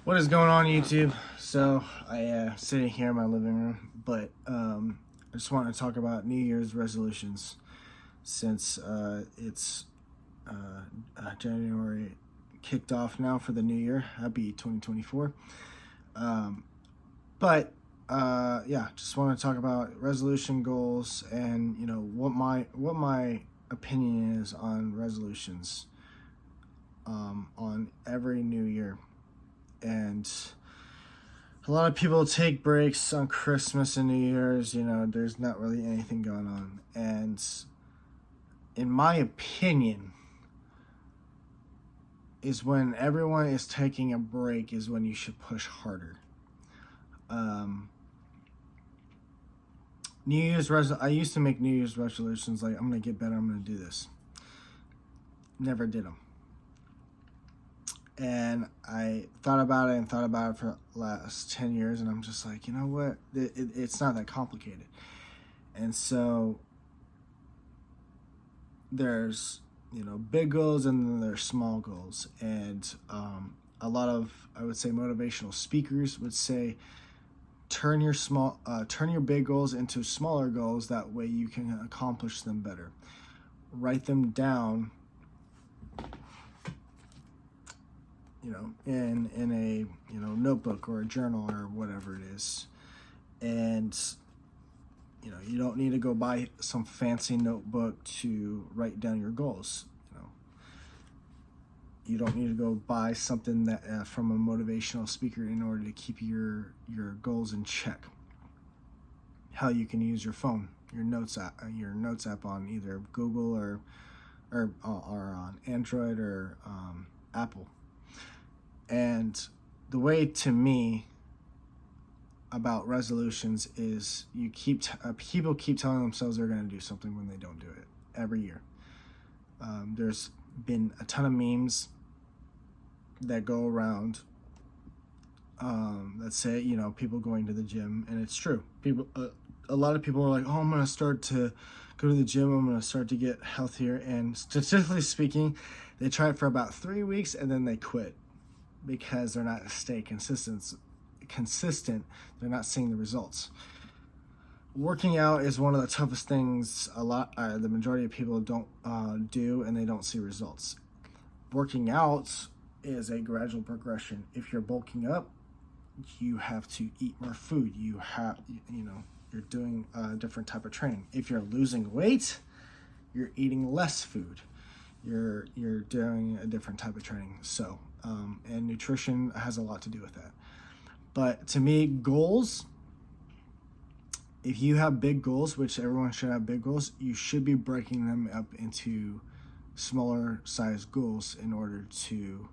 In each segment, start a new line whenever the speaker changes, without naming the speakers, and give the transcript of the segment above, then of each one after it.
What is going on, YouTube? So I sitting here in my living room, but I just want to talk about New Year's resolutions since it's January kicked off now for the new year. Happy 2024. Yeah, just want to talk about resolution goals and what my opinion is on resolutions on every new year. And a lot of people take breaks on Christmas and New Year's. There's not really anything going on. And in my opinion, is when everyone is taking a break is when you should push harder. I used to make New Year's resolutions like, I'm going to get better, I'm going to do this. Never did them. And I thought about it for the last 10 years, and I'm just like, you know what? It's not that complicated. And so there's, big goals and then there's small goals. And a lot of, I would say, motivational speakers would say, turn your big goals into smaller goals. That way you can accomplish them better. Write them down, in a notebook or a journal or whatever it is. And you don't need to go buy some fancy notebook to write down your goals. You don't need to go buy something that from a motivational speaker in order to keep your goals in check. How you can use your phone, your notes app on either Google or on Android or Apple. And the way, to me, about resolutions is people keep telling themselves they're going to do something when they don't do it every year. There's been a ton of memes that go around that say, people going to the gym, and it's true. A lot of people are like, oh, I'm going to start to go to the gym, I'm going to start to get healthier, and statistically speaking, they try it for about 3 weeks and then they quit because they're not staying consistent. They're not seeing the results. Working out is one of the toughest things the majority of people don't do, and they don't see results. Working out is a gradual progression. If you're bulking up, you have to eat more food. You're doing a different type of training. If you're losing weight, you're eating less food. You're doing a different type of training. So and nutrition has a lot to do with that. But to me, goals, if you have big goals, which everyone should have big goals, you should be breaking them up into smaller sized goals in order to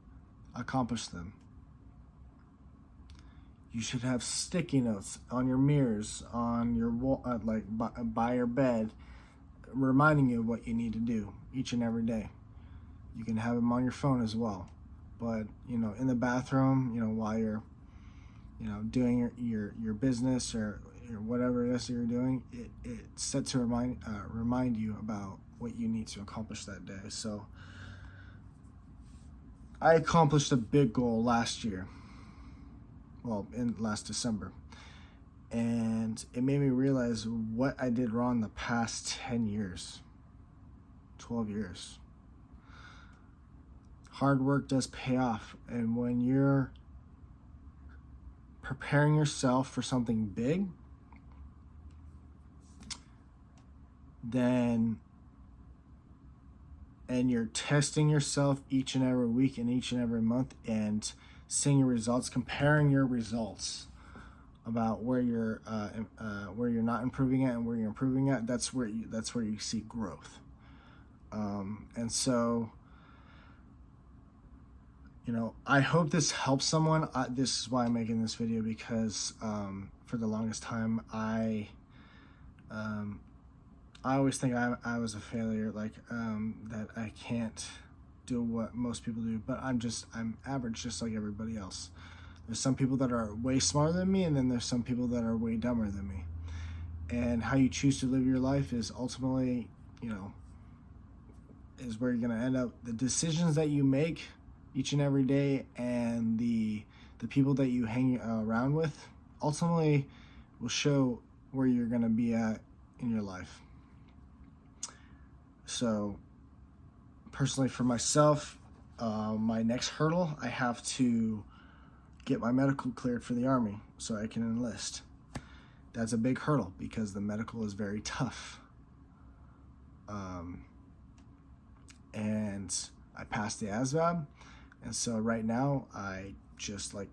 accomplish them. You should have sticky notes on your mirrors, on your wall, by your bed, reminding you of what you need to do each and every day. You can have them on your phone as well. But, in the bathroom, while you're, doing your business or whatever it is that you're doing, it's set to remind you about what you need to accomplish that day. So I accomplished a big goal last year. Well, in last December. And it made me realize what I did wrong the past 10 years, 12 years. Hard work does pay off. And when you're preparing yourself for something big, and you're testing yourself each and every week and each and every month and seeing your results, comparing your results about where you're not improving at and where you're improving at, that's where you see growth. And so, I hope this helps someone. This is why I'm making this video, because for the longest time I always think I was a failure, that I can't do what most people do, but I'm average, just like everybody else. There's some people that are way smarter than me, and then there's some people that are way dumber than me. And how you choose to live your life is ultimately, is where you're going to end up. The decisions that you make each and every day and the the people that you hang around with ultimately will show where you're going to be at in your life. So personally for myself, my next hurdle, I have to get my medical cleared for the Army so I can enlist. That's a big hurdle because the medical is very tough. And I passed the ASVAB, and so right now I just like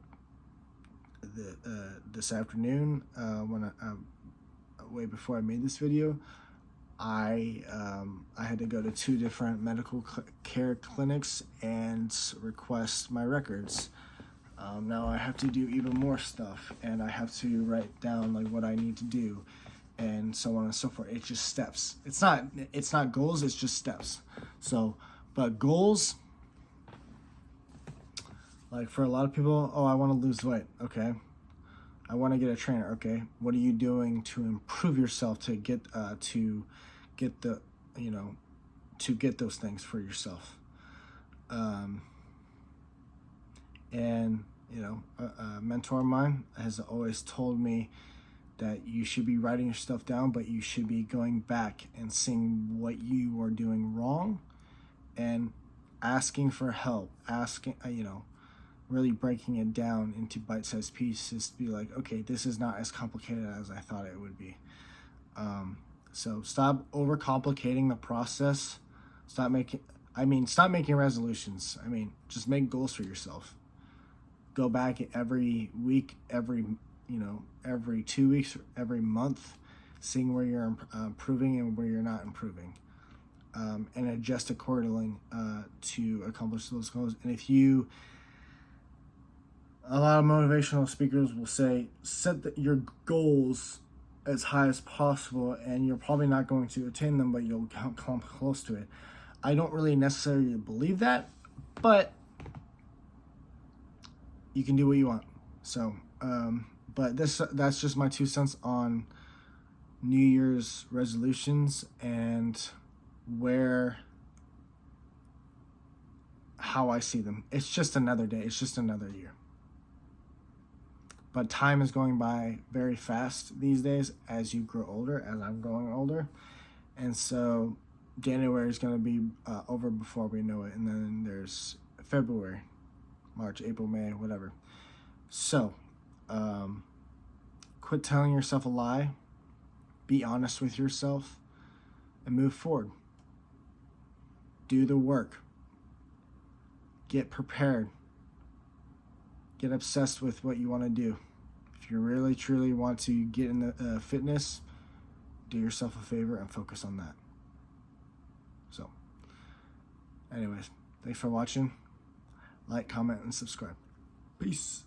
this afternoon, when way before I made this video, I had to go to 2 different medical care clinics and request my records. Now I have to do even more stuff, and I have to write down like what I need to do, and so on and so forth. It's just steps. It's not goals. It's just steps. So, but goals, like for a lot of people, oh, I want to lose weight. Okay. I want to get a trainer. Okay. What are you doing to improve yourself to get the, to get those things for yourself? And a mentor of mine has always told me that you should be writing your stuff down, but you should be going back and seeing what you are doing wrong and asking for help, really breaking it down into bite-sized pieces to be like, okay, this is not as complicated as I thought it would be. So stop overcomplicating the process. Stop making resolutions. Just make goals for yourself. Go back every week, every 2 weeks, every month, seeing where you're improving and where you're not improving, and adjust accordingly to accomplish those goals. And a lot of motivational speakers will say, set your goals as high as possible, and you're probably not going to attain them, but you'll come close to it. I don't really necessarily believe that, but you can do what you want. So, but that's just my 2 cents on New Year's resolutions and how I see them. It's just another day. It's just another year. But time is going by very fast these days as you grow older, as I'm growing older. And so January is going to be over before we know it. And then there's February, March, April, May, whatever. So, quit telling yourself a lie, be honest with yourself, and move forward. Do the work. Get prepared. Get obsessed with what you want to do. If you really, truly want to get in the fitness, do yourself a favor and focus on that. So, anyways, thanks for watching. Like, comment, and subscribe. Peace.